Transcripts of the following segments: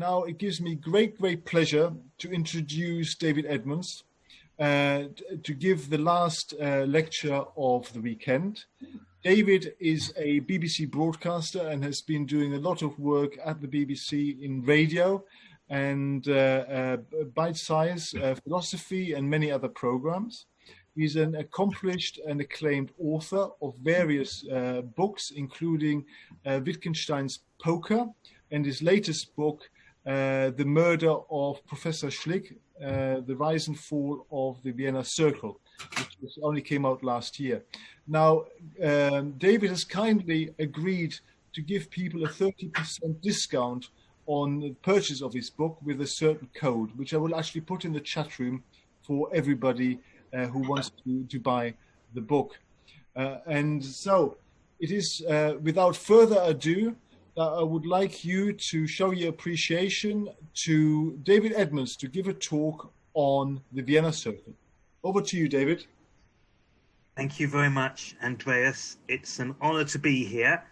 now it gives me great pleasure to introduce David Edmonds to give the last lecture of the weekend. David is a BBC broadcaster and has been doing a lot of work at the BBC in radio and bite-size philosophy and many other programs. He's an accomplished and acclaimed author of various books, including Wittgenstein's Poker and his latest book, The Murder of Professor Schlick, The Rise and Fall of the Vienna Circle, which only came out last year. Now, David has kindly agreed to give people a 30% discount on the purchase of his book with a certain code, which I will actually put in the chat room for everybody who wants to buy the book. And so it is without further ado that I would like you to show your appreciation to David Edmonds to give a talk on the Vienna Circle. Over to you, David. Thank you very much, Andreas. It's an honor to be here.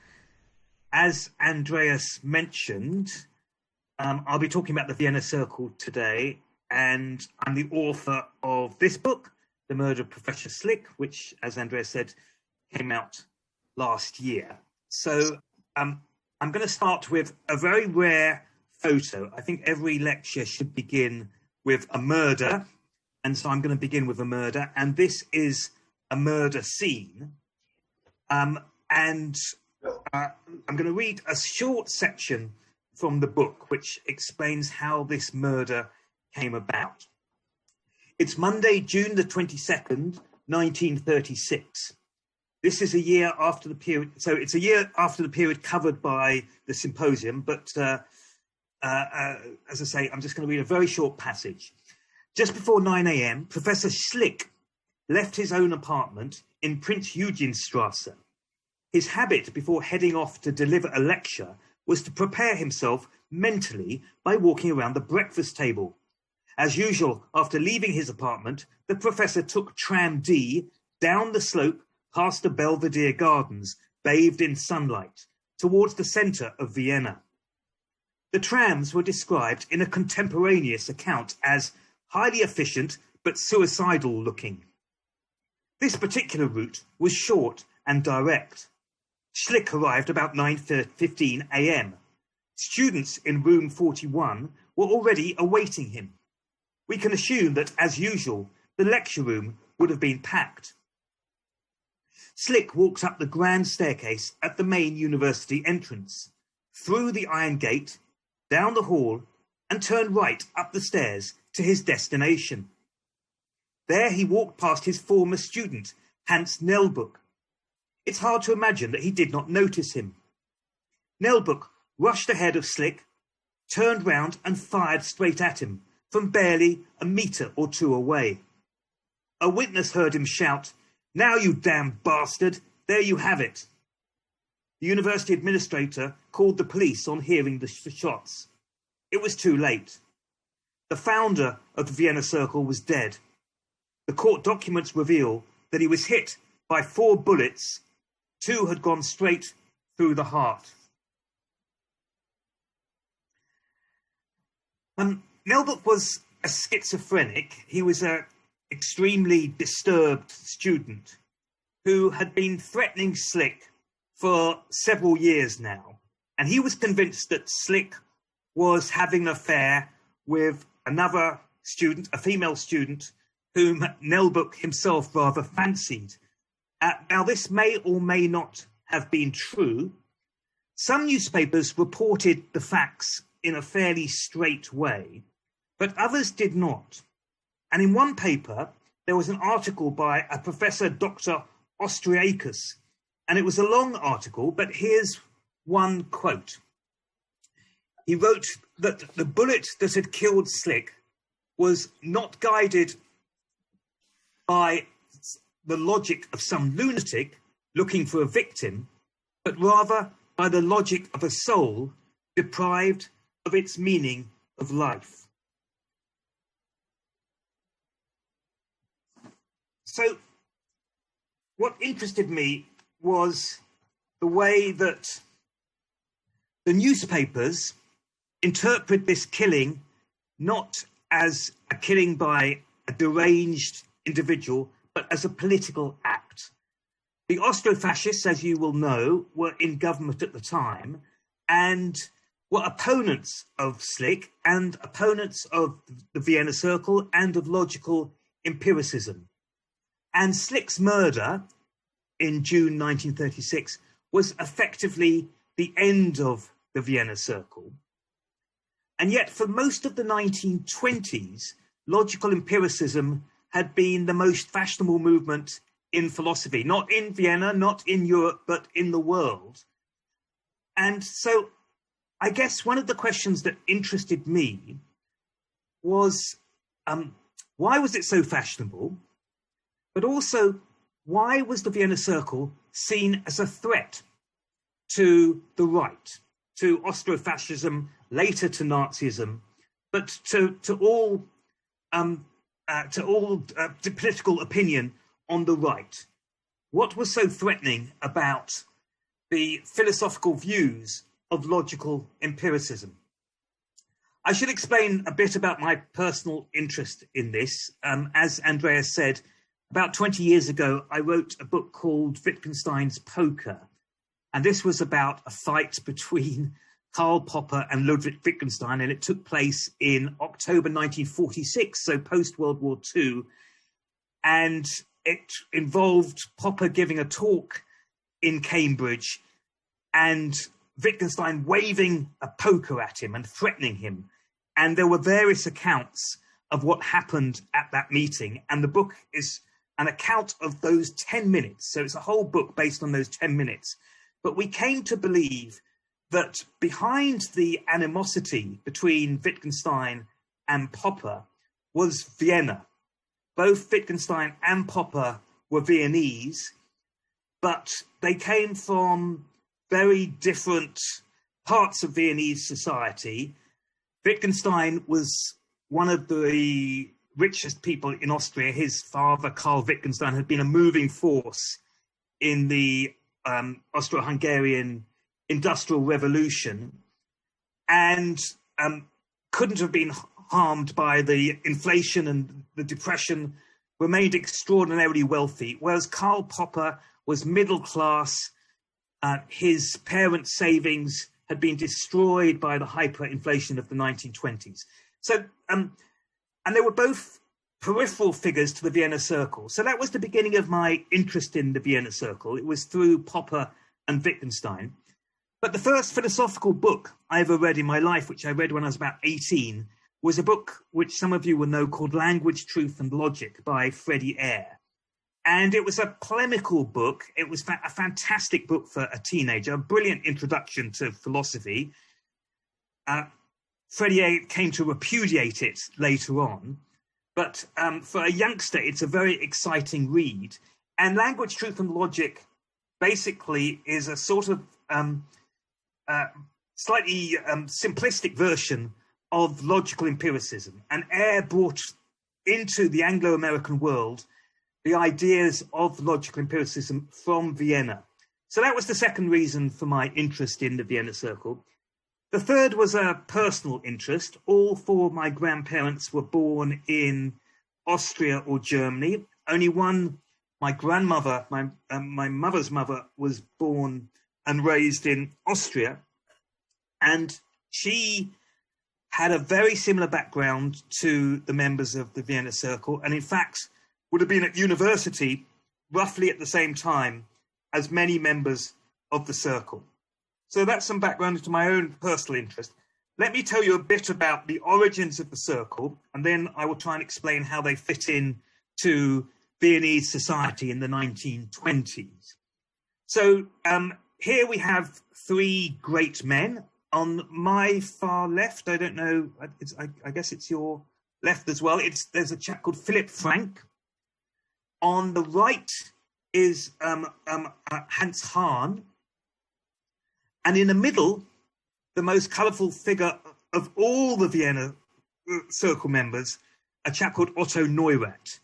As Andreas mentioned, I'll be talking about the Vienna Circle today, and I'm the author of this book, The Murder of Professor Schlick, which, as Andreas said, came out last year. So I'm going to start with a very rare photo. I think every lecture should begin with a murder, and so I'm going to begin with a murder, and this is a murder scene. And I'm going to read a short section from the book which explains how this murder came about. It's Monday, June the 22nd, 1936. This is a year after the period, so it's a year after the period covered by the symposium, but as I say, I'm just going to read a very short passage. Just before 9 a.m., Professor Schlick left his own apartment in Prince Eugenstrasse. His habit before heading off to deliver a lecture was to prepare himself mentally by walking around the breakfast table. As usual, after leaving his apartment, the professor took tram D down the slope past the Belvedere Gardens, bathed in sunlight, towards the centre of Vienna. The trams were described in a contemporaneous account as highly efficient but suicidal looking. This particular route was short and direct. Schlick arrived about 9:15 a.m. Students in room 41 were already awaiting him. We can assume that, as usual, the lecture room would have been packed. Schlick walked up the grand staircase at the main university entrance, through the iron gate, down the hall, and turned right up the stairs to his destination. There he walked past his former student, Hans Nelbuck. It's hard to imagine that he did not notice him. Nelbuck rushed ahead of Schlick, turned round and fired straight at him, from barely a metre or two away. A witness heard him shout, "Now, you damn bastard, there you have it." The university administrator called the police on hearing the shots. It was too late. The founder of the Vienna Circle was dead. The court documents reveal that he was hit by 4 bullets. 2 had gone straight through the heart. Nelbuck was a schizophrenic. He was an extremely disturbed student who had been threatening Schlick for several years now. And he was convinced that Schlick was having an affair with another student, a female student, whom Nelbuck himself rather fancied. Now, this may or may not have been true. Some newspapers reported the facts in a fairly straight way, but others did not. And in one paper, there was an article by a Professor Dr. Austriacus, and it was a long article, but here's one quote. He wrote that the bullet that had killed Schlick was not guided by the logic of some lunatic looking for a victim, but rather by the logic of a soul deprived of its meaning of life. So what interested me was the way that the newspapers interpret this killing not as a killing by a deranged individual, but as a political act. The Austro-fascists, as you will know, were in government at the time and were opponents of Schlick and opponents of the Vienna Circle and of logical empiricism. And Schlick's murder in June 1936 was effectively the end of the Vienna Circle. And yet for most of the 1920s, logical empiricism had been the most fashionable movement in philosophy, not in Vienna, not in Europe, but in the world. And so I guess one of the questions that interested me was, why was it so fashionable? But also, why was the Vienna Circle seen as a threat to the right, to Austro-fascism, later to Nazism, but to all political opinion on the right? What was so threatening about the philosophical views of logical empiricism? I should explain a bit about my personal interest in this. As Andreas said, about 20 years ago, I wrote a book called Wittgenstein's Poker. And this was about a fight between Karl Popper and Ludwig Wittgenstein, and it took place in October 1946, so post-World War II. And it involved Popper giving a talk in Cambridge and Wittgenstein waving a poker at him and threatening him. And there were various accounts of what happened at that meeting. And the book is an account of those 10 minutes. So it's a whole book based on those 10 minutes. But we came to believe that behind the animosity between Wittgenstein and Popper was Vienna. Both Wittgenstein and Popper were Viennese, but they came from very different parts of Viennese society. Wittgenstein was one of the richest people in Austria. His father, Karl Wittgenstein, had been a moving force in the Austro-Hungarian Industrial Revolution and couldn't have been harmed by the inflation and the depression, remained extraordinarily wealthy, whereas Karl Popper was middle class. His parents' savings had been destroyed by the hyperinflation of the 1920s. So, and they were both peripheral figures to the Vienna Circle. So that was the beginning of my interest in the Vienna Circle. It was through Popper and Wittgenstein. But the first philosophical book I ever read in my life, which I read when I was about 18, was a book which some of you will know called Language, Truth and Logic by Freddie Eyre. And it was a polemical book. It was a fantastic book for a teenager, a brilliant introduction to philosophy. Freddie Eyre came to repudiate it later on. But for a youngster, it's a very exciting read. And Language, Truth and Logic basically is a sort of slightly simplistic version of logical empiricism. And Eyre brought into the Anglo-American world the ideas of logical empiricism from Vienna. So that was the second reason for my interest in the Vienna Circle. The third was a personal interest. All four of my grandparents were born in Austria or Germany. Only one, my grandmother, my mother's mother, was born and raised in Austria. And she had a very similar background to the members of the Vienna Circle, and in fact would have been at university roughly at the same time as many members of the circle. So that's some background into my own personal interest. Let me tell you a bit about the origins of the circle, and then I will try and explain how they fit in to Viennese society in the 1920s. So here we have three great men. On my far left, I don't know, I guess it's your left as well, there's a chap called Philipp Frank. On the right is Hans Hahn. And in the middle, the most colourful figure of all the Vienna Circle members, a chap called Otto Neurath,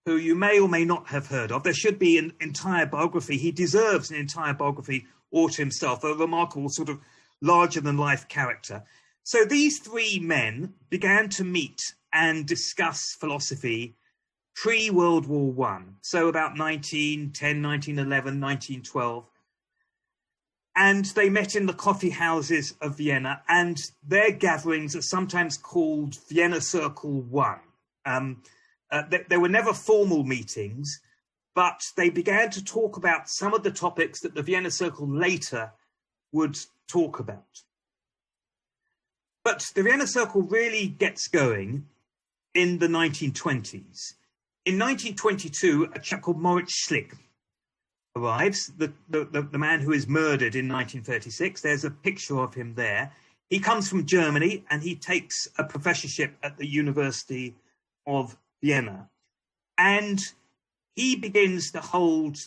who you may or may not have heard of. There should be an entire biography. He deserves an entire biography all to himself, a remarkable sort of larger-than-life character. So these three men began to meet and discuss philosophy pre-World War One, so about 1910, 1911, 1912. And they met in the coffee houses of Vienna, and their gatherings are sometimes called Vienna Circle One. There were never formal meetings, but they began to talk about some of the topics that the Vienna Circle later would talk about. But the Vienna Circle really gets going in the 1920s. In 1922, a chap called Moritz Schlick arrives, the man who is murdered in 1936. There's a picture of him there. He comes from Germany and he takes a professorship at the University of Vienna. And he begins to hold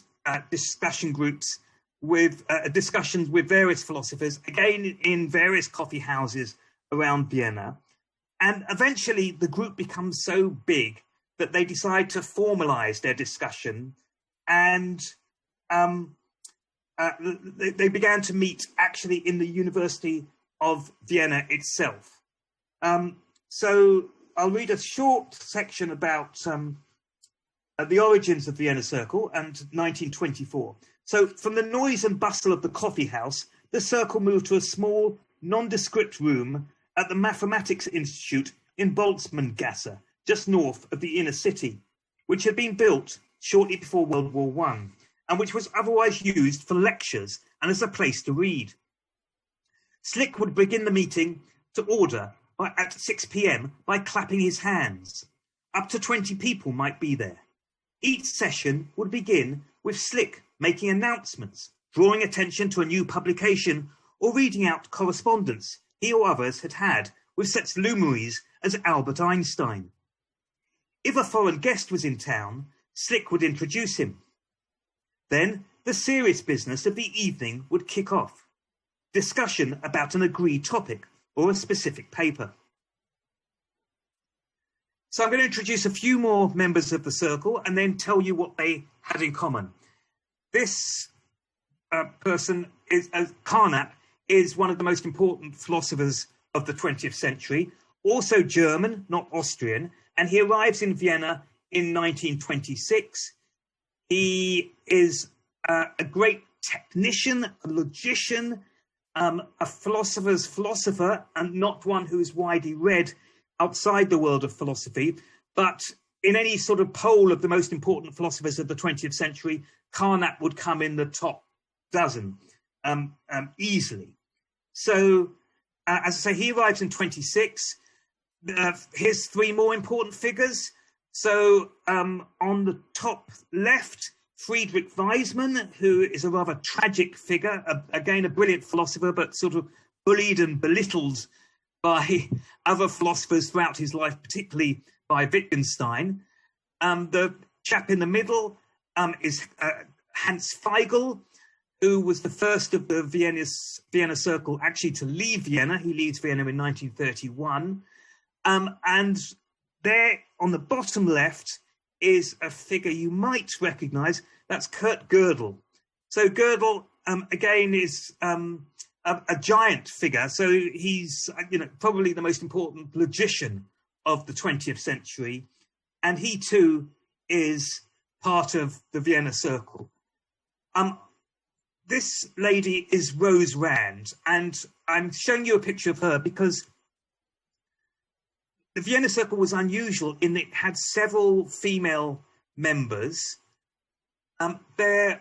discussion groups with discussions with various philosophers, again in various coffee houses around Vienna. And eventually the group becomes so big that they decide to formalize their discussion, and they began to meet actually in the University of Vienna itself. So I'll read a short section about the origins of Vienna Circle and 1924. So from the noise and bustle of the coffee house, the circle moved to a small, nondescript room at the Mathematics Institute in Boltzmanngasse, just north of the inner city, which had been built shortly before World War One, and which was otherwise used for lectures and as a place to read. Schlick would begin the meeting to order at 6 p.m. by clapping his hands. Up to 20 people might be there. Each session would begin with Schlick making announcements, drawing attention to a new publication, or reading out correspondence he or others had had with such luminaries as Albert Einstein. If a foreign guest was in town, Schlick would introduce him. Then the serious business of the evening would kick off. Discussion about an agreed topic or a specific paper. So I'm going to introduce a few more members of the circle and then tell you what they had in common. This person, Carnap, is one of the most important philosophers of the 20th century, also German, not Austrian, and he arrives in Vienna in 1926. He is a great technician, a logician, a philosopher's philosopher, and not one who is widely read outside the world of philosophy. But in any sort of poll of the most important philosophers of the 20th century, Carnap would come in the top dozen easily. So, as I say, he arrives in 26. Here's three more important figures. So on the top left, Friedrich Waismann, who is a rather tragic figure, again, a brilliant philosopher, but sort of bullied and belittled by other philosophers throughout his life, particularly by Wittgenstein. The chap in the middle is Hans Feigl, who was the first of the Vienna Circle actually to leave Vienna. He leaves Vienna in 1931. And there on the bottom left is a figure you might recognize. That's Kurt Gödel. So Gödel, again, is a giant figure. So he's, probably the most important logician of the 20th century. And he too is part of the Vienna Circle. This lady is Rose Rand, and I'm showing you a picture of her because the Vienna Circle was unusual in that it had several female members. There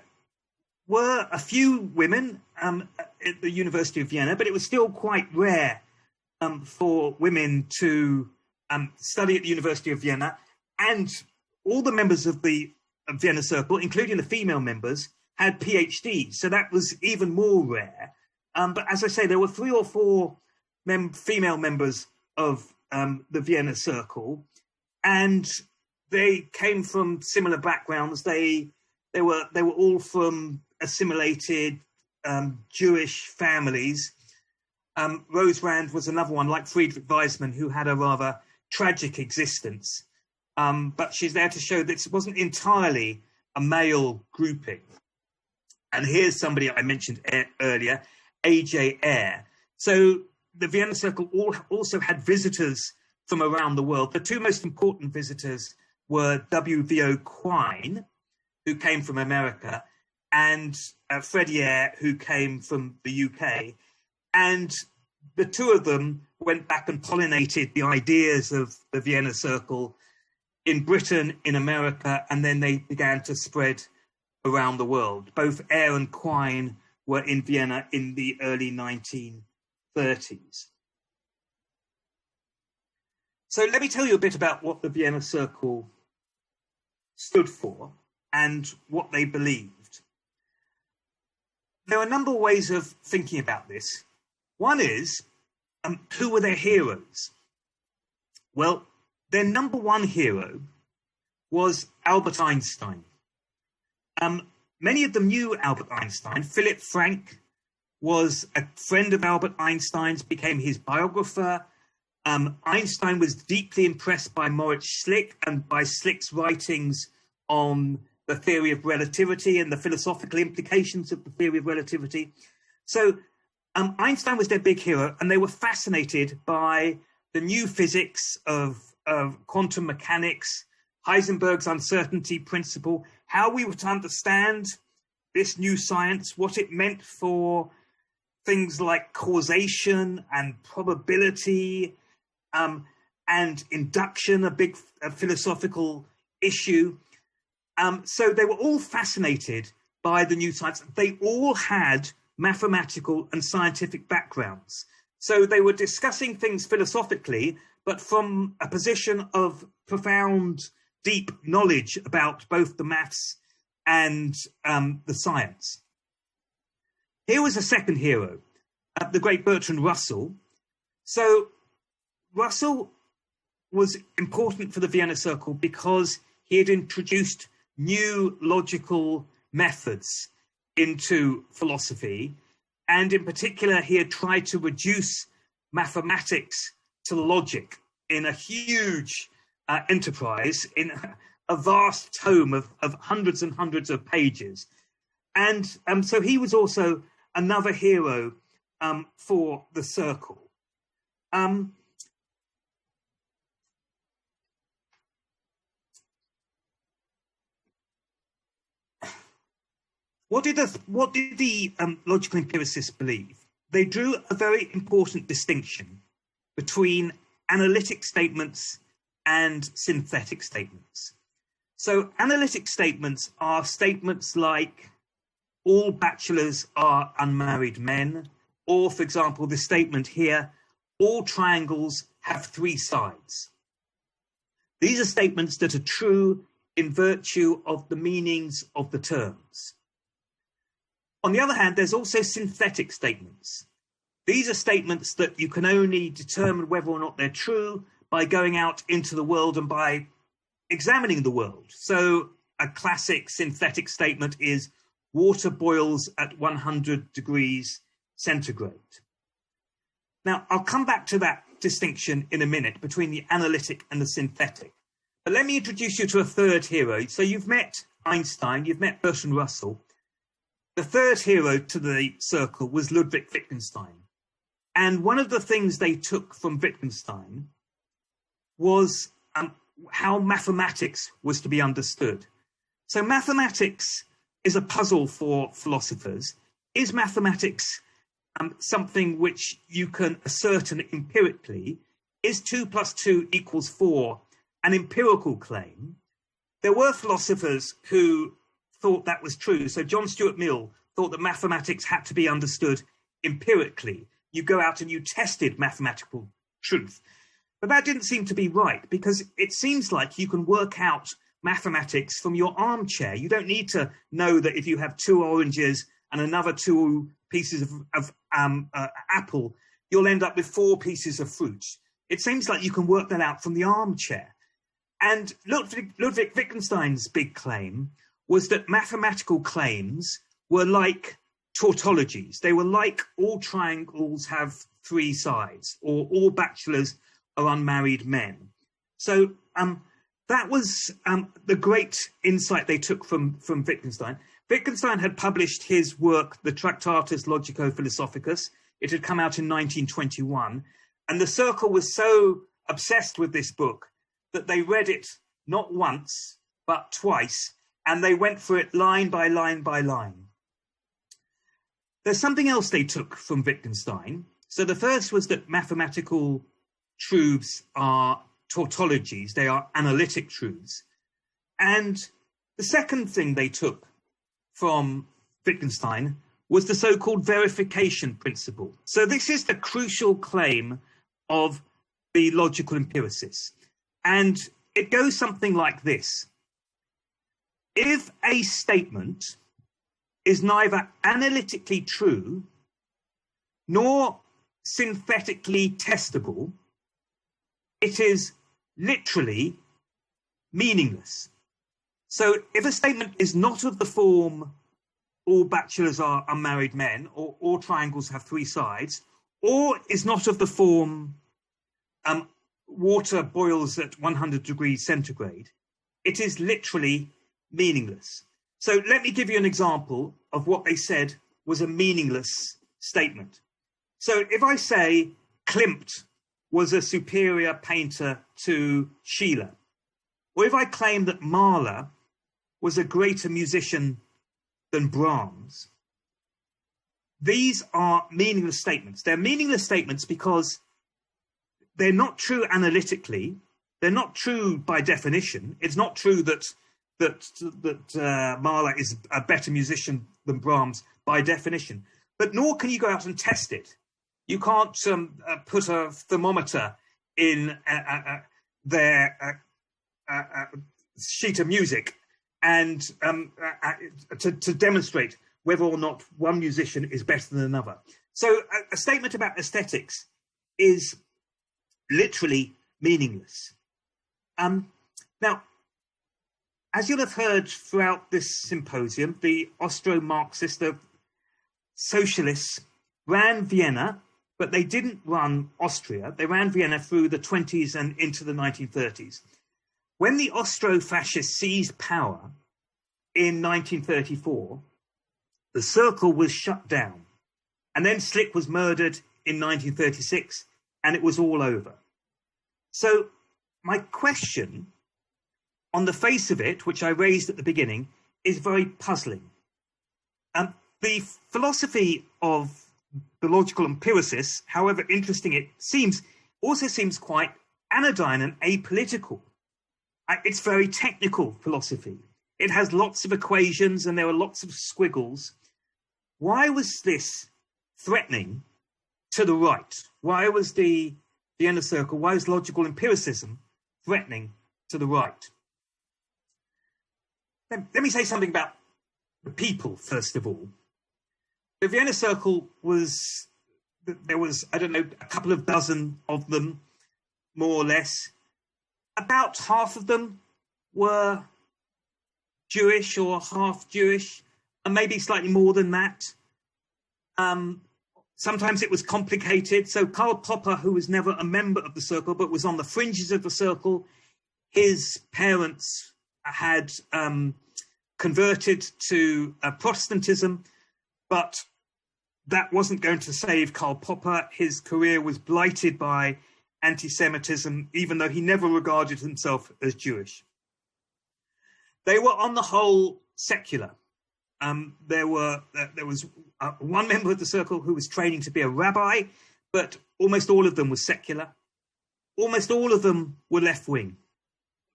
were a few women at the University of Vienna, but it was still quite rare for women to study at the University of Vienna. And all the members of the Vienna Circle, including the female members, had PhDs. So that was even more rare. But as I say, there were 3 or 4 female members of the Vienna Circle, and they came from similar backgrounds. They were all from assimilated Jewish families. Rose Rand was another one, like Friedrich Waismann, who had a rather tragic existence. But she's there to show that it wasn't entirely a male grouping. And here's somebody I mentioned earlier, A.J. Ayer. So the Vienna Circle also had visitors from around the world. The two most important visitors were W.V.O. Quine, who came from America, and Fredier, who came from the UK. And the two of them went back and pollinated the ideas of the Vienna Circle in Britain, in America, and then they began to spread around the world. Both Eyre and Quine were in Vienna in the early 1930s. So let me tell you a bit about what the Vienna Circle stood for and what they believed. There are a number of ways of thinking about this. One is, who were their heroes? Well, their number one hero was Albert Einstein. Many of them knew Albert Einstein. Philip Frank was a friend of Albert Einstein's, became his biographer. Einstein was deeply impressed by Moritz Schlick and by Schlick's writings on the theory of relativity and the philosophical implications of the theory of relativity. So Einstein was their big hero, and they were fascinated by the new physics of quantum mechanics, Heisenberg's uncertainty principle, how we were to understand this new science, what it meant for things like causation and probability, and induction, a big philosophical issue. So they were all fascinated by the new science. They all had mathematical and scientific backgrounds. So they were discussing things philosophically, but from a position of profound, deep knowledge about both the maths and the science. Here was a second hero, the great Bertrand Russell. So Russell was important for the Vienna Circle because he had introduced new logical methods into philosophy. And in particular, he had tried to reduce mathematics to logic in a huge enterprise, in a vast tome of hundreds and hundreds of pages. And so he was also another hero for the Circle. What did the logical empiricists believe? They drew a very important distinction between analytic statements and synthetic statements. So analytic statements are statements like all bachelors are unmarried men, or, for example, the statement here, all triangles have three sides. These are statements that are true in virtue of the meanings of the terms. On the other hand, there's also synthetic statements. These are statements that you can only determine whether or not they're true by going out into the world and by examining the world. So a classic synthetic statement is water boils at 100 degrees centigrade. Now, I'll come back to that distinction in a minute between the analytic and the synthetic. But let me introduce you to a third hero. So you've met Einstein, you've met Bertrand Russell. The third hero to the Circle was Ludwig Wittgenstein. And one of the things they took from Wittgenstein was how mathematics was to be understood. So mathematics is a puzzle for philosophers. Is mathematics something which you can ascertain empirically? Is 2 + 2 = 4 an empirical claim? There were philosophers who thought that was true. So John Stuart Mill thought that mathematics had to be understood empirically. You go out and you tested mathematical truth. But that didn't seem to be right, because it seems like you can work out mathematics from your armchair. You don't need to know that if you have 2 oranges and another 2 pieces of apple, you'll end up with 4 pieces of fruit. It seems like you can work that out from the armchair. And Ludwig Wittgenstein's big claim was that mathematical claims were like tautologies. They were like all triangles have 3 sides, or all bachelors are unmarried men. So that was the great insight they took from Wittgenstein. Wittgenstein had published his work, the Tractatus Logico-Philosophicus. It had come out in 1921. And the Circle was so obsessed with this book that they read it not once, but twice. And they went through it line by line by line. There's something else they took from Wittgenstein. So the first was that mathematical truths are tautologies. They are analytic truths. And the second thing they took from Wittgenstein was the so-called verification principle. So this is the crucial claim of the logical empiricists. And it goes something like this. If a statement is neither analytically true nor synthetically testable, it is literally meaningless. So if a statement is not of the form all bachelors are unmarried men, or all triangles have three sides, or is not of the form water boils at 100 degrees centigrade, it is literally meaningless. So let me give you an example of what they said was a meaningless statement. So if I say Klimt was a superior painter to Schiele, or if I claim that Mahler was a greater musician than Brahms, these are meaningless statements. They're meaningless statements because they're not true analytically. They're not true by definition. It's not true that Mahler is a better musician than Brahms by definition. But nor can you go out and test it. You can't put a thermometer in their sheet of music and to demonstrate whether or not one musician is better than another. So a statement about aesthetics is literally meaningless. Now, as you'll have heard throughout this symposium, the Austro-Marxist, the socialists ran Vienna, but they didn't run Austria. They ran Vienna through the 20s and into the 1930s. When the Austro-fascists seized power in 1934, the Circle was shut down. And then Schlick was murdered in 1936, and it was all over. So my question, on the face of it, which I raised at the beginning, is very puzzling. The philosophy of the logical empiricists, however interesting it seems, also seems quite anodyne and apolitical. It's very technical philosophy. It has lots of equations and there are lots of squiggles. Why was this threatening to the right? Why was the Vienna Circle, why was logical empiricism threatening to the right? Let me say something about the people, first of all. The Vienna Circle there was, I don't know, a couple of dozen of them, more or less. About half of them were Jewish or half Jewish, and maybe slightly more than that. Sometimes it was complicated. So Karl Popper, who was never a member of the Circle, but was on the fringes of the Circle, his parents had converted to Protestantism, but that wasn't going to save Karl Popper. His career was blighted by anti-Semitism, even though he never regarded himself as Jewish. They were, on the whole, secular. There was one member of the Circle who was training to be a rabbi, but almost all of them were secular. Almost all of them were left-wing,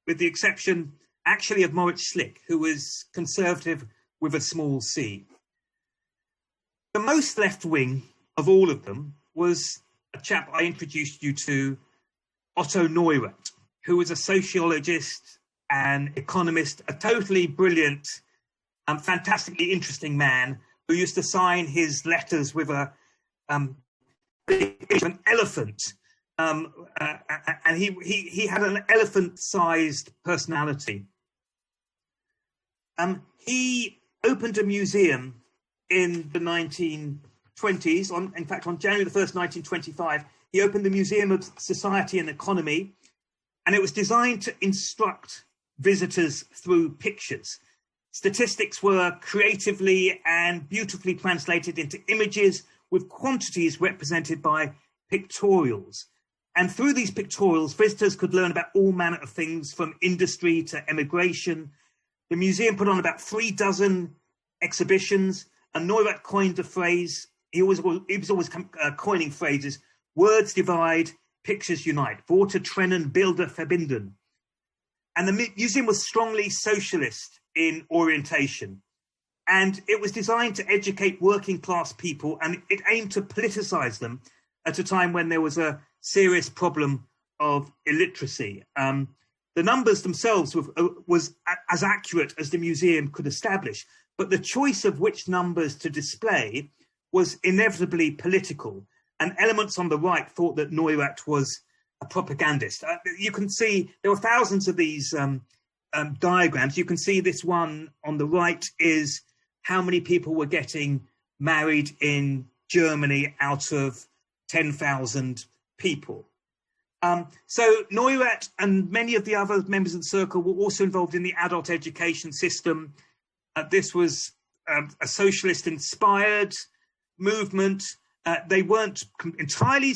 with the exception, actually, of Moritz Schlick, who was conservative with a small c. The most left-wing of all of them was a chap I introduced you to, Otto Neurath, who was a sociologist, an economist, a totally brilliant and fantastically interesting man who used to sign his letters with an elephant. And he had an elephant-sized personality. He opened a museum in the 1920s. In fact, on January the 1st, 1925, he opened the Museum of Society and Economy, and it was designed to instruct visitors through pictures. Statistics were creatively and beautifully translated into images with quantities represented by pictorials. And through these pictorials, visitors could learn about all manner of things from industry to emigration. The museum put on about 36 exhibitions, and Neurath coined the phrase, he was always coining phrases, words divide, pictures unite, Worte trennen, Bilder verbinden. And the museum was strongly socialist in orientation. And it was designed to educate working class people, and it aimed to politicize them at a time when there was a serious problem of illiteracy. The numbers themselves was as accurate as the museum could establish, but the choice of which numbers to display was inevitably political, and elements on the right thought that Neurath was a propagandist. You can see there were thousands of these diagrams. You can see this one on the right is how many people were getting married in Germany out of 10,000 people. So Neurath and many of the other members of the circle were also involved in the adult education system. This was a socialist-inspired movement. They weren't entirely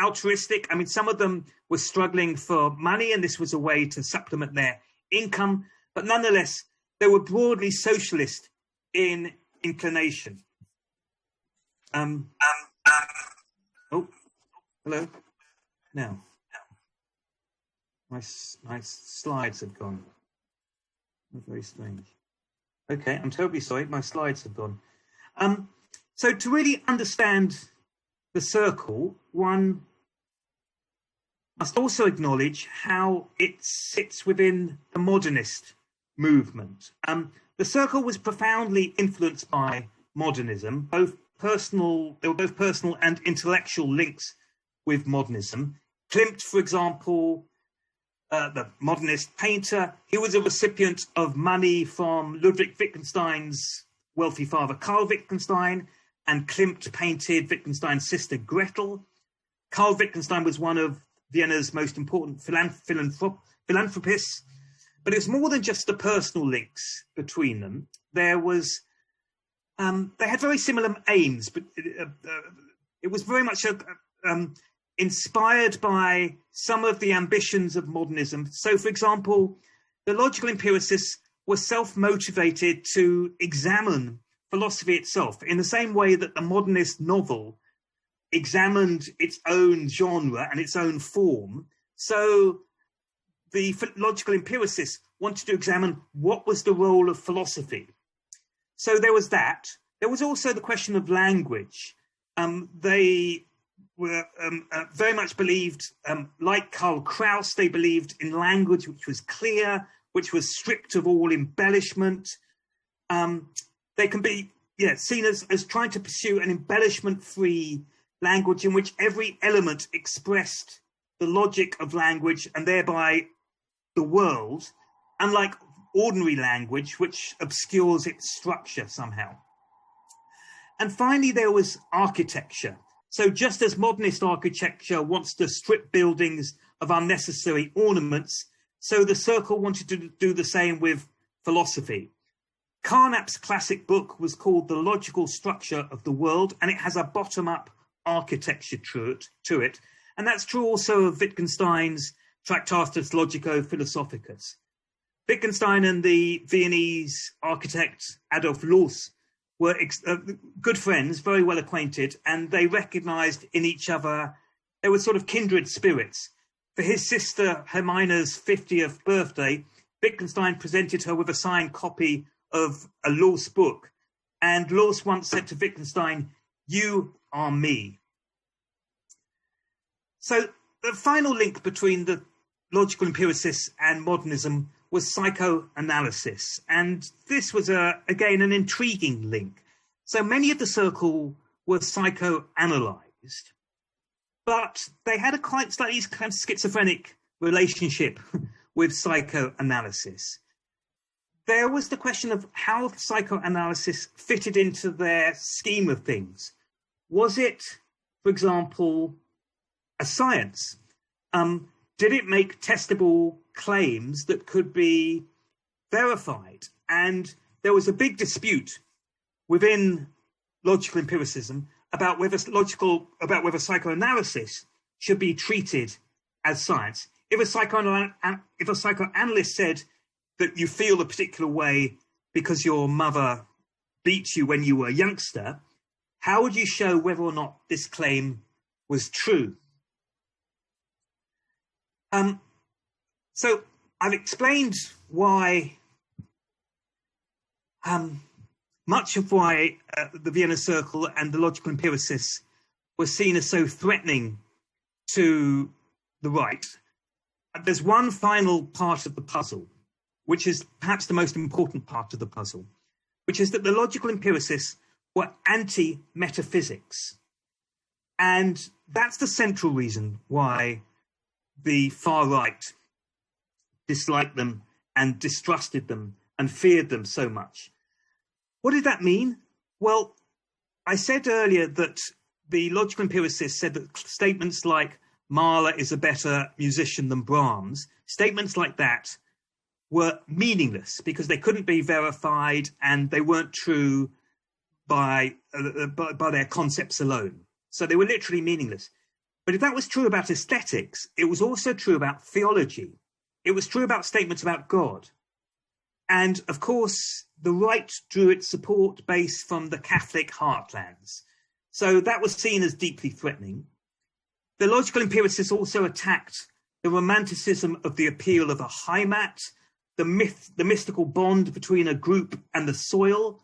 altruistic. I mean, some of them were struggling for money, and this was a way to supplement their income. But nonetheless, they were broadly socialist in inclination. Oh, hello. Now, my slides have gone. Very strange. Okay, I'm terribly sorry. My slides have gone. So to really understand the circle, one must also acknowledge how it sits within the modernist movement. The circle was profoundly influenced by modernism. There were both personal and intellectual links with modernism. Klimt, for example, the modernist painter, he was a recipient of money from Ludwig Wittgenstein's wealthy father, Karl Wittgenstein, and Klimt painted Wittgenstein's sister, Gretel. Karl Wittgenstein was one of Vienna's most important philanthropists, but it was more than just the personal links between them. There was, they had very similar aims, but it was very much inspired by some of the ambitions of modernism. So, for example, the logical empiricists were self-motivated to examine philosophy itself in the same way that the modernist novel examined its own genre and its own form. So the logical empiricists wanted to examine what was the role of philosophy. So there was that. There was also the question of language. They were very much believed, like Karl Kraus, they believed in language which was clear, which was stripped of all embellishment. They can be seen as trying to pursue an embellishment-free language in which every element expressed the logic of language and thereby the world, unlike ordinary language, which obscures its structure somehow. And finally, there was architecture. So just as modernist architecture wants to strip buildings of unnecessary ornaments, so the circle wanted to do the same with philosophy. Carnap's classic book was called The Logical Structure of the World, and it has a bottom-up architecture to it. And that's true also of Wittgenstein's Tractatus Logico-Philosophicus. Wittgenstein and the Viennese architect Adolf Loos were good friends, very well acquainted, and they recognized in each other, they were sort of kindred spirits. For his sister Hermine's 50th birthday, Wittgenstein presented her with a signed copy of a Loos book, and Loos once said to Wittgenstein, "You are me." So the final link between the logical empiricists and modernism was psychoanalysis. And this was, again, an intriguing link. So many of the circle were psychoanalyzed, but they had a quite slightly kind of schizophrenic relationship with psychoanalysis. There was the question of how psychoanalysis fitted into their scheme of things. Was it, for example, a science? Did it make testable claims that could be verified? And there was a big dispute within logical empiricism about whether psychoanalysis should be treated as science. If a psychoanalyst said that you feel a particular way because your mother beat you when you were a youngster, how would you show whether or not this claim was true? So I've explained why, much of why the Vienna Circle and the logical empiricists were seen as so threatening to the right. There's one final part of the puzzle, which is perhaps the most important part of the puzzle, which is that the logical empiricists were anti-metaphysics. And that's the central reason why the far right disliked them and distrusted them and feared them so much. What did that mean? Well, I said earlier that the logical empiricists said that statements like Mahler is a better musician than Brahms, statements like that were meaningless because they couldn't be verified and they weren't true by their concepts alone. So they were literally meaningless. But if that was true about aesthetics, it was also true about theology. It was true about statements about God. And of course, the right drew its support base from the Catholic heartlands. So that was seen as deeply threatening. The logical empiricists also attacked the romanticism of the appeal of a Heimat, the mystical bond between a group and the soil.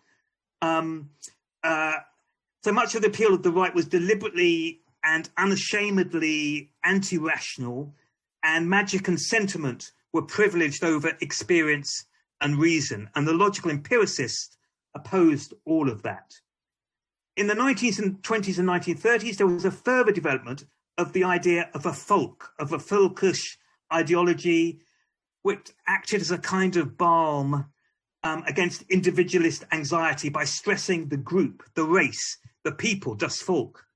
So much of the appeal of the right was deliberately and unashamedly anti-rational, and magic and sentiment were privileged over experience and reason, and the logical empiricists opposed all of that. In the 1920s and 1930s, there was a further development of the idea of a folk, of a folkish ideology, which acted as a kind of balm against individualist anxiety by stressing the group, the race, the people, das Volk.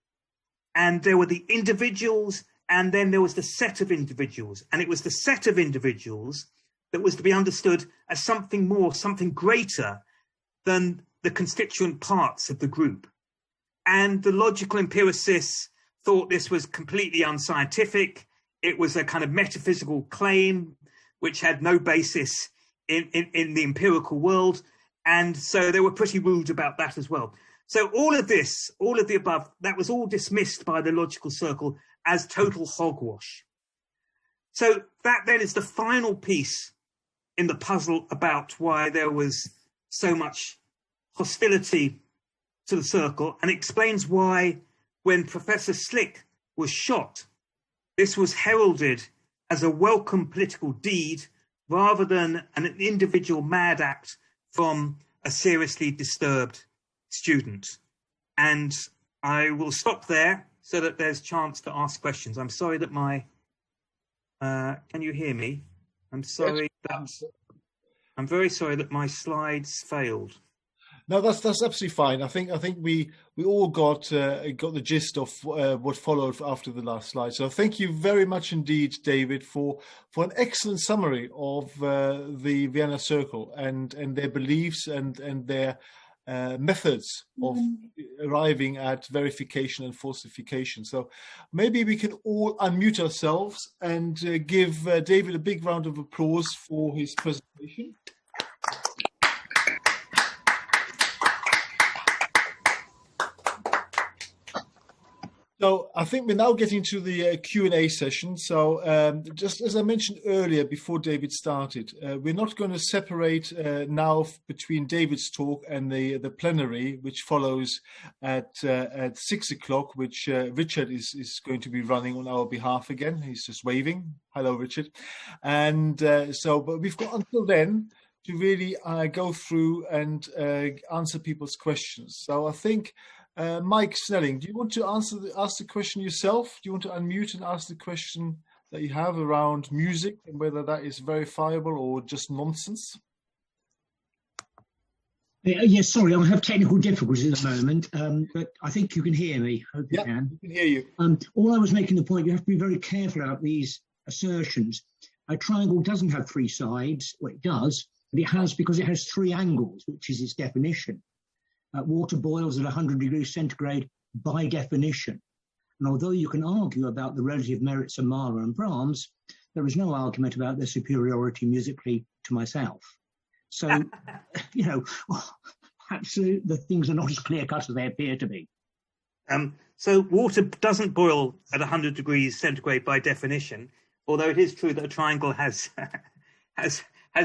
And there were the individuals, and then there was the set of individuals. And it was the set of individuals that was to be understood as something more, something greater than the constituent parts of the group. And the logical empiricists thought this was completely unscientific. It was a kind of metaphysical claim which had no basis in the empirical world. And so they were pretty rude about that as well. So all of this, all of the above, that was all dismissed by the logical circle as total hogwash. So that then is the final piece in the puzzle about why there was so much hostility to the circle, and explains why when Professor Schlick was shot, this was heralded as a welcome political deed rather than an individual mad act from a seriously disturbed student. And I will stop there so that there's chance to ask questions. I'm sorry that can you hear me? I'm very sorry that my slides failed. No, that's absolutely fine. I think we all got the gist of what followed after the last slide. So thank you very much indeed, David, for an excellent summary of the Vienna Circle and their beliefs and their methods of arriving at verification and falsification. So maybe we can all unmute ourselves and give David a big round of applause for his presentation. So I think we're now getting to the Q&A session. So just as I mentioned earlier, before David started, we're not going to separate now between David's talk and the plenary, which follows at 6 o'clock, which Richard is going to be running on our behalf again. He's just waving. Hello, Richard. And but we've got until then to really go through and answer people's questions. So I think Mike Snelling, do you want to ask the question yourself? Do you want to unmute and ask the question that you have around music and whether that is verifiable or just nonsense? Yes, sorry, I have technical difficulties at the moment, but I think you can hear me. Hope you can. We can hear you. All I was making the point, you have to be very careful about these assertions. A triangle doesn't have three sides. Well, it does, but it has because it has three angles, which is its definition. Water boils at 100 degrees centigrade by definition. And although you can argue about the relative merits of Mahler and Brahms, there is no argument about their superiority musically to myself. So, you know, perhaps the things are not as clear-cut as they appear to be. So water doesn't boil at 100 degrees centigrade by definition, although it is true that a triangle has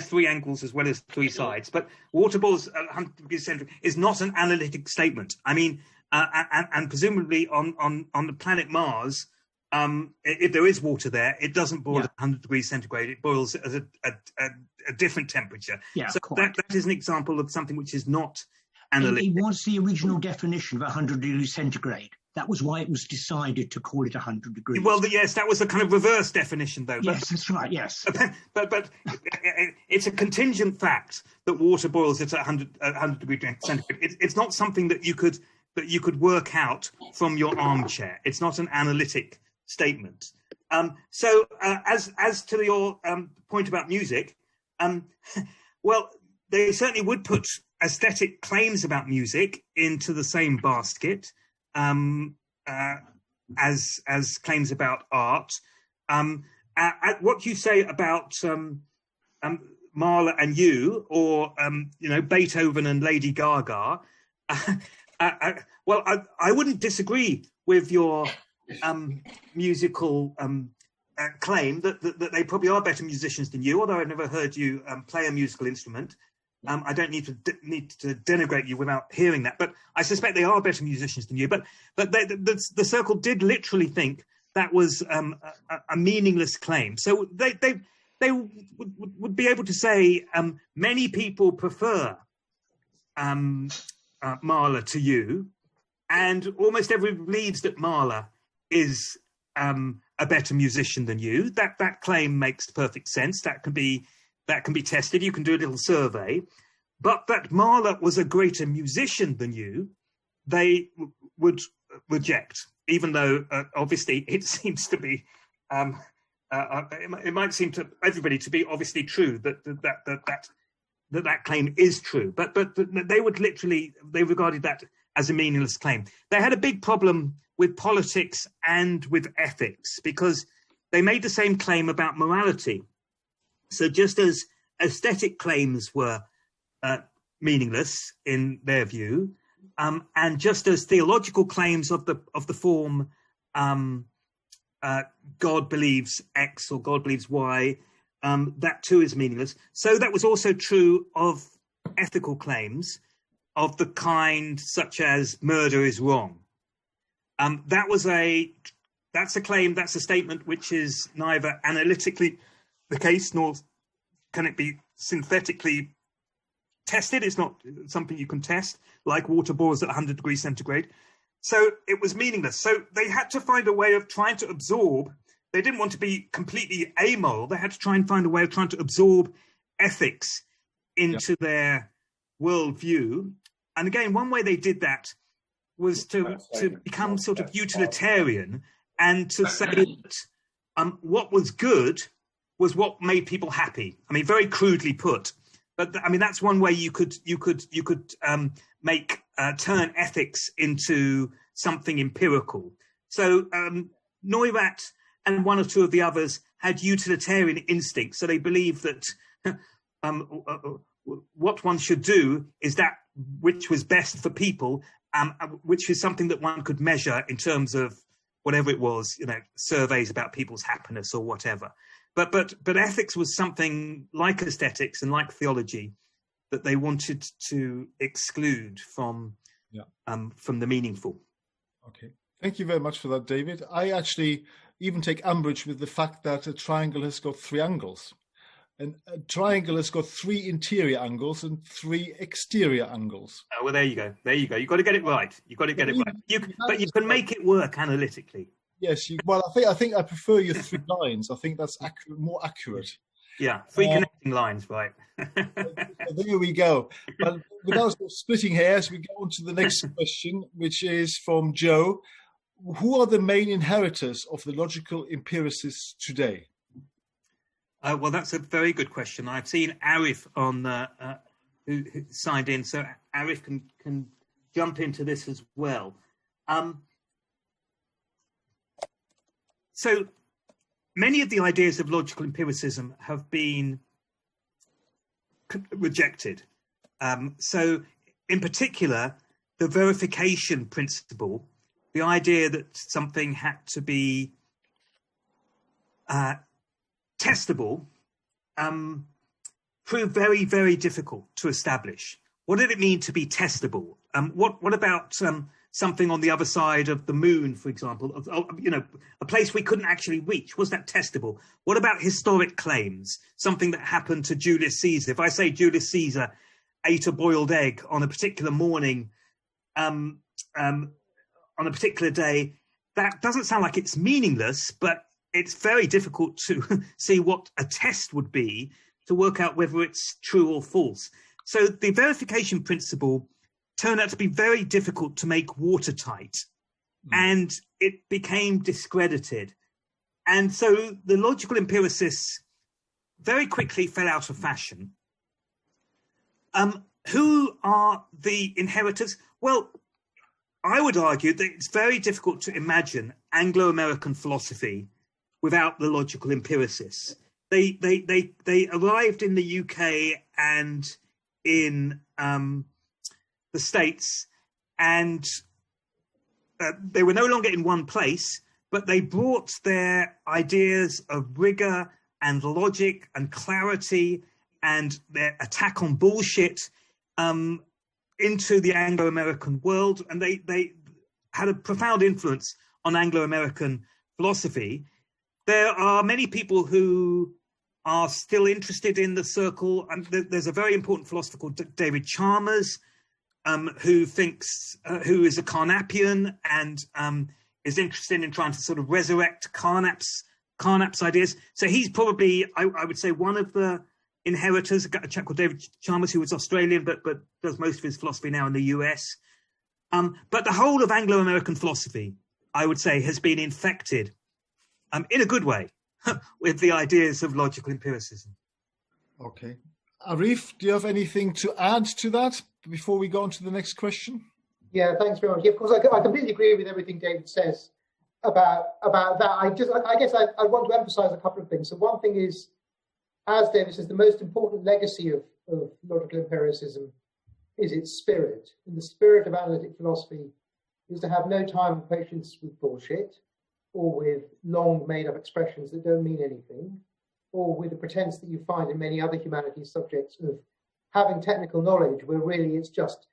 three angles as well as three sides. But water boils at 100 degrees centigrade is not an analytic statement. I mean, and presumably on the planet Mars, if there is water there, it doesn't boil at 100 degrees centigrade. It boils at a different temperature. Yeah, so that is an example of something which is not analytic. It was the original definition of 100 degrees centigrade. That was why it was decided to call it 100 degrees. Well, yes, that was a kind of reverse definition, though. Yes, that's right, yes. But it's a contingent fact that water boils at 100 degrees centigrade. It's not something that you could work out from your armchair. It's not an analytic statement. So as to your point about music, well, they certainly would put aesthetic claims about music into the same basket as claims about art. What you say about Mahler and you, or Beethoven and Lady Gaga, well, I wouldn't disagree with your musical claim that they probably are better musicians than you, although I've never heard you play a musical instrument. I don't need to denigrate you without hearing that, but I suspect they are better musicians than you. But the Circle did literally think that was a meaningless claim. So they would be able to say many people prefer Mahler to you, and almost everyone believes that Mahler is a better musician than you. That claim makes perfect sense. That can be tested. You can do a little survey. But that Mahler was a greater musician than you, they would reject, even though obviously it seems to be, it might seem to everybody to be obviously true that claim is true. But they regarded that as a meaningless claim. They had a big problem with politics and with ethics because they made the same claim about morality. So just as aesthetic claims were meaningless in their view, and just as theological claims of the form God believes X or God believes Y, that too is meaningless. So that was also true of ethical claims of the kind such as murder is wrong. That's a claim, that's a statement which is neither analytically the case nor can it be synthetically tested. It's not something you can test, like water boils at 100 degrees centigrade. So it was meaningless. So they had to find a way of trying to absorb. They didn't want to be completely amoral. They had to try and find a way of trying to absorb ethics into their worldview. And again, one way they did that was to become sort of utilitarian and to say that what was good was what made people happy. I mean, very crudely put, but I mean that's one way you could turn ethics into something empirical. So Neurath and one or two of the others had utilitarian instincts, so they believed that what one should do is that which was best for people, which is something that one could measure in terms of whatever it was, surveys about people's happiness or whatever. But ethics was something like aesthetics and like theology that they wanted to exclude from the meaningful. Okay, thank you very much for that, David. I actually even take umbrage with the fact that a triangle has got three angles. And a triangle has got three interior angles and three exterior angles. Oh, well, there you go. You've got to get it right. But you can make it work analytically. Yes. I think I prefer your three lines. I think that's more accurate. Yeah, three connecting lines, right. There we go. But without splitting hairs, we go on to the next question, which is from Joe. Who are the main inheritors of the logical empiricists today? Well, that's a very good question. I've seen Arif on who signed in, so Arif can jump into this as well. So many of the ideas of logical empiricism have been rejected. So in particular, the verification principle, the idea that something had to be testable, proved very, very difficult to establish. What did it mean to be testable? What about something on the other side of the moon, for example, a place we couldn't actually reach? Was that testable? What about historic claims? Something that happened to Julius Caesar. If I say Julius Caesar ate a boiled egg on a particular morning, on a particular day, that doesn't sound like it's meaningless, but it's very difficult to see what a test would be to work out whether it's true or false. So the verification principle turned out to be very difficult to make watertight, and it became discredited. And so the logical empiricists very quickly fell out of fashion. Who are the inheritors? Well, I would argue that it's very difficult to imagine Anglo-American philosophy without the logical empiricists. They arrived in the UK and in the States, and they were no longer in one place, but they brought their ideas of rigor and logic and clarity and their attack on bullshit into the Anglo-American world, and they had a profound influence on Anglo-American philosophy. There are many people who are still interested in the circle, and there's a very important philosopher called David Chalmers, who is a Carnapian and is interested in trying to sort of resurrect Carnap's ideas. So he's probably, I would say, one of the inheritors. A chap called David Chalmers, who was Australian, but does most of his philosophy now in the US. But the whole of Anglo-American philosophy, I would say, has been infected, in a good way, with the ideas of logical empiricism. Okay. Arif, do you have anything to add to that before we go on to the next question? Yeah, thanks very much. Yeah, of course, I completely agree with everything David says about that. I guess I want to emphasize a couple of things. So one thing is, as David says, the most important legacy of logical empiricism is its spirit. And the spirit of analytic philosophy is to have no time and patience with bullshit, or with long made-up expressions that don't mean anything, or with the pretense that you find in many other humanities subjects of having technical knowledge where really it's just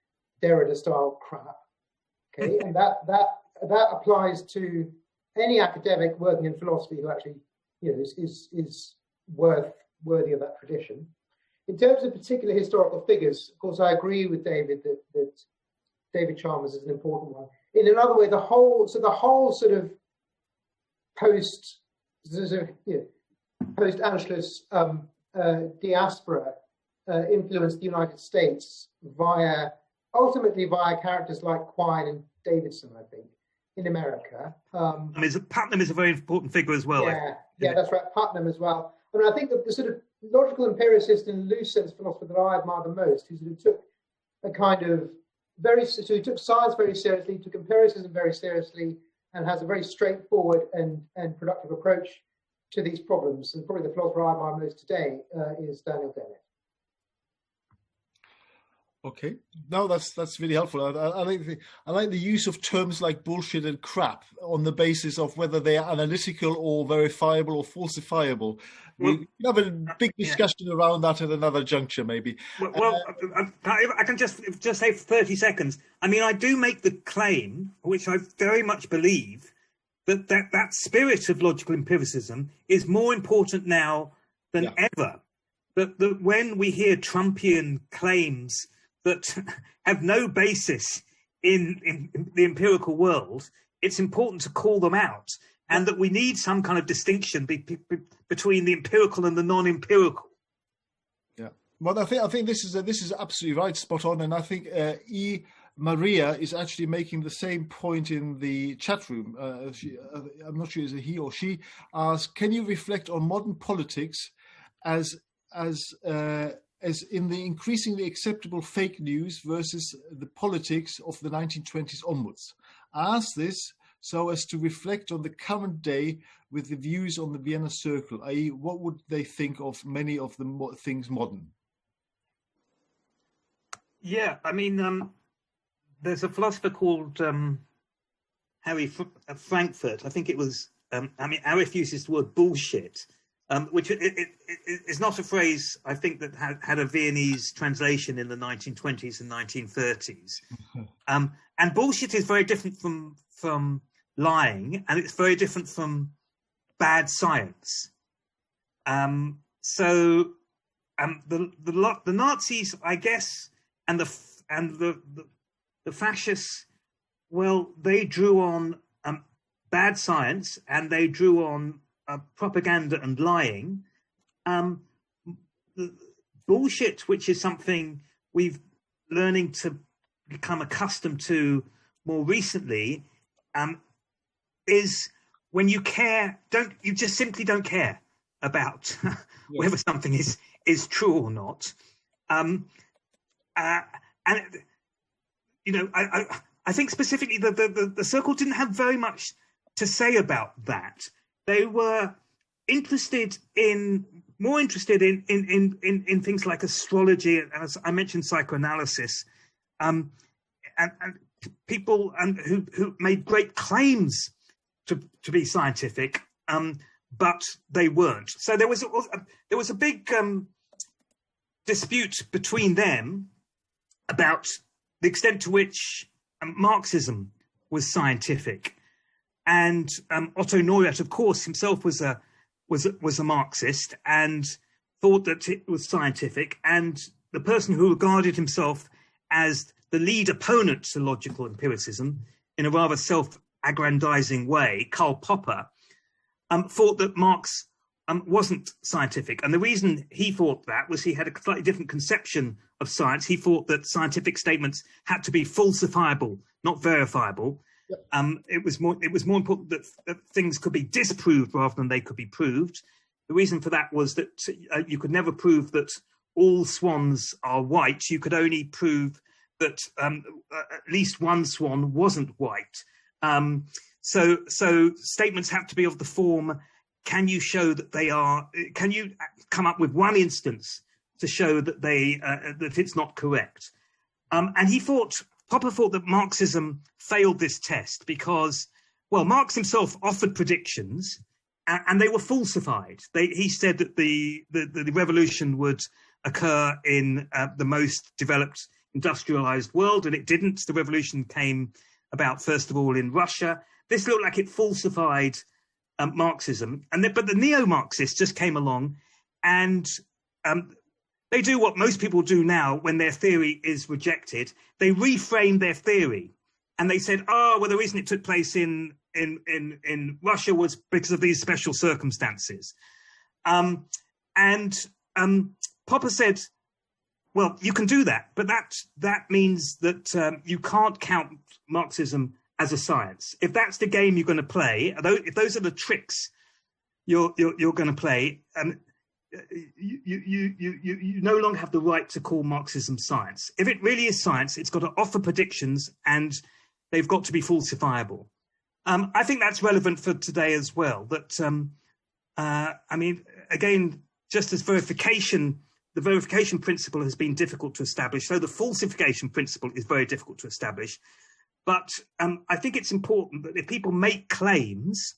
Derrida-style crap. Okay, and that applies to any academic working in philosophy who actually, is worthy of that tradition. In terms of particular historical figures, of course, I agree with David that David Chalmers is an important one. In another way, the whole sort of post-Anschluss diaspora influenced the United States ultimately via characters like Quine and Davidson, I think, in America. Putnam is a very important figure as well. Yeah, that's right, Putnam as well. I mean, I think that the sort of logical empiricist in loose sense philosopher that I admire the most, who sort of took a kind of who took science very seriously, took empiricism very seriously, and has a very straightforward and productive approach to these problems. And probably the philosopher I admire most today is Daniel Dennett. Okay, no, that's really helpful. I like the use of terms like bullshit and crap on the basis of whether they are analytical or verifiable or falsifiable. We have a big discussion around that at another juncture, maybe. Well, I can just say for 30 seconds. I mean, I do make the claim, which I very much believe, that spirit of logical empiricism is more important now than ever. That when we hear Trumpian claims that have no basis in the empirical world, it's important to call them out, and that we need some kind of distinction between the empirical and the non-empirical. Yeah, well, I think this is absolutely right, spot on, and I think Maria is actually making the same point in the chat room. I'm not sure is it he or she asked, can you reflect on modern politics as as in the increasingly acceptable fake news versus the politics of the 1920s onwards. I ask this so as to reflect on the current day with the views on the Vienna Circle, i.e. what would they think of many of the things modern? Yeah, I mean, there's a philosopher called Harry Frankfurt. I think it was, Arif uses the word bullshit, which is not a phrase, I think, that had a Viennese translation in the 1920s and 1930s. And bullshit is very different from lying, and it's very different from bad science. So the Nazis, I guess, and the fascists, well, they drew on bad science, and they drew on propaganda and lying. Bullshit, which is something we've learning to become accustomed to more recently, is when you you just simply don't care about whether something is true or not. And you know, I think specifically the Circle didn't have very much to say about that. They were more interested in things like astrology, and as I mentioned, psychoanalysis, and people who made great claims to be scientific, but they weren't. So there was a big dispute between them about the extent to which Marxism was scientific. And Otto Neurath, of course, himself was a Marxist and thought that it was scientific. And the person who regarded himself as the lead opponent to logical empiricism in a rather self-aggrandizing way, Karl Popper, thought that Marx wasn't scientific. And the reason he thought that was he had a slightly different conception of science. He thought that scientific statements had to be falsifiable, not verifiable. Yep. It was more important that things could be disproved rather than they could be proved. The reason for that was that you could never prove that all swans are white. You could only prove that at least one swan wasn't white. So statements have to be of the form: can you show that they are? Can you come up with one instance to show that that it's not correct? And Popper thought that Marxism failed this test because, well, Marx himself offered predictions and they were falsified. He said that the revolution would occur in the most developed industrialized world, and it didn't. The revolution came about, first of all, in Russia. This looked like it falsified Marxism. But the neo-Marxists just came along and they do what most people do now when their theory is rejected. They reframe their theory, and they said, "Oh, well, the reason it took place in Russia was because of these special circumstances." Popper said, "Well, you can do that, but that means that you can't count Marxism as a science. If that's the game you're going to play, if those are the tricks you're going to play." You no longer have the right to call Marxism science. If it really is science, it's got to offer predictions and they've got to be falsifiable. I think that's relevant for today as well. That I mean, again, just as the verification principle has been difficult to establish, so the falsification principle is very difficult to establish. But I think it's important that if people make claims,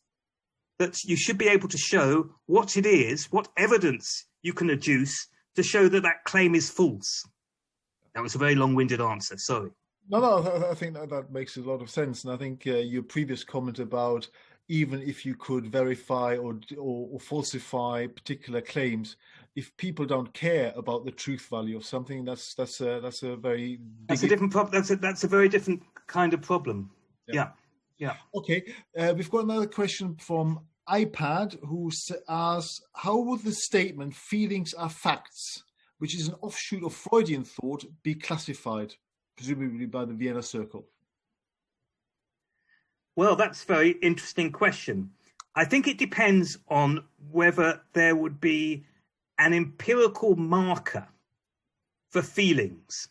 that you should be able to show what it is, what evidence you can adduce to show that that claim is false. That was a very long-winded answer, sorry. No, I think that makes a lot of sense. And I think your previous comment about even if you could verify or falsify particular claims, if people don't care about the truth value of something, that's a very that's a different problem. That's a very different kind of problem. Yeah. Okay, we've got another question from iPad who asks, how would the statement "feelings are facts," which is an offshoot of Freudian thought, be classified, presumably by the Vienna Circle? Well, that's a very interesting question. I think it depends on whether there would be an empirical marker for feelings.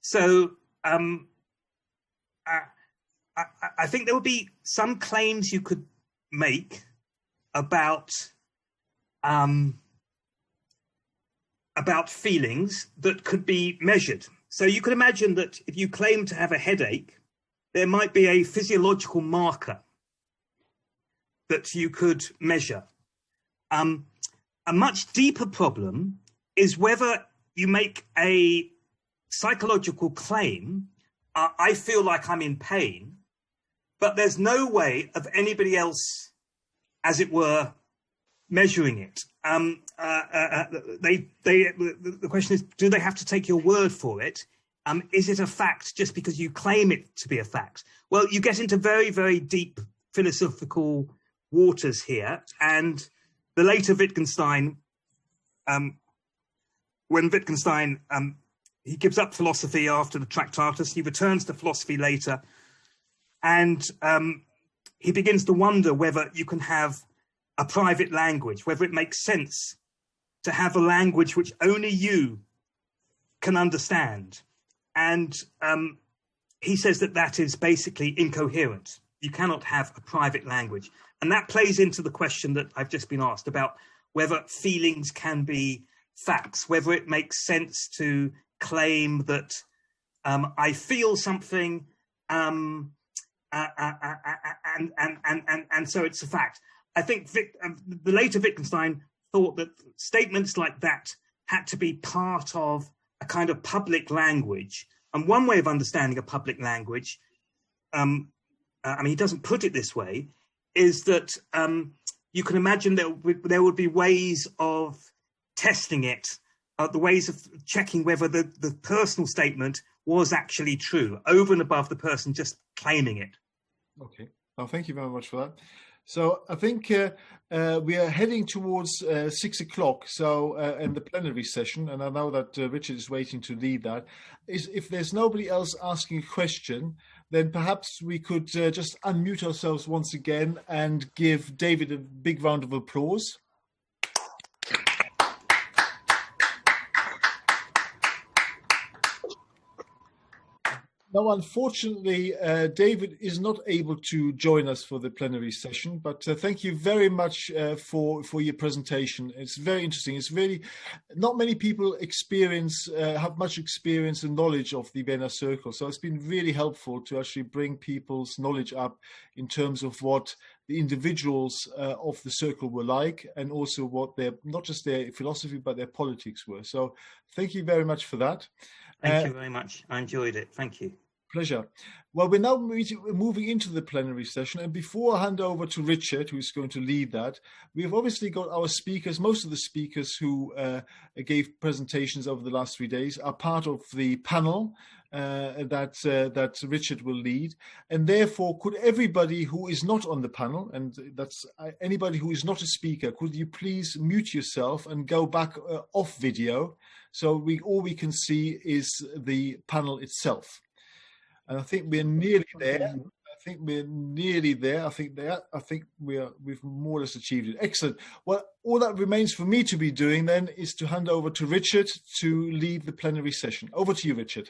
So I think there would be some claims you could make about feelings that could be measured. So you could imagine that if you claim to have a headache, there might be a physiological marker that you could measure. A much deeper problem is whether you make a psychological claim, I feel like I'm in pain, but there's no way of anybody else, as it were, measuring it. The question is, do they have to take your word for it? Is it a fact just because you claim it to be a fact? Well, you get into very, very deep philosophical waters here. And the later Wittgenstein, when Wittgenstein, he gives up philosophy after the Tractatus, he returns to philosophy later, and he begins to wonder whether you can have a private language, whether it makes sense to have a language which only you can understand. And he says that that is basically incoherent. You cannot have a private language. And that plays into the question that I've just been asked about whether feelings can be facts, whether it makes sense to claim that I feel something and so it's a fact. I think the later Wittgenstein thought that statements like that had to be part of a kind of public language. And one way of understanding a public language, I mean, he doesn't put it this way, is that you can imagine that there would be ways of testing it, the ways of checking whether the personal statement was actually true, over and above the person just claiming it. Okay. Well, thank you very much for that. So I think we are heading towards 6 o'clock. So in the plenary session, and I know that Richard is waiting to lead that. If there's nobody else asking a question, then perhaps we could just unmute ourselves once again and give David a big round of applause. Now, unfortunately, David is not able to join us for the plenary session, but thank you very much for your presentation. It's very interesting. It's really not many people have much experience and knowledge of the Vienna Circle, so it's been really helpful to actually bring people's knowledge up in terms of what the individuals of the circle were like, and also what not just their philosophy, but their politics were. So thank you very much for that. Thank you very much. I enjoyed it. Thank you. Pleasure. Well, we're now moving into the plenary session, and before I hand over to Richard, who's going to lead that, we've obviously got our speakers. Most of the speakers who gave presentations over the last 3 days are part of the panel that Richard will lead, and therefore could everybody who is not on the panel, and that's anybody who is not a speaker, could you please mute yourself and go back off video, so all we can see is the panel itself. And I think we're nearly there. I think we've more or less achieved it. Excellent. Well, all that remains for me to be doing then is to hand over to Richard to lead the plenary session. Over to you, Richard.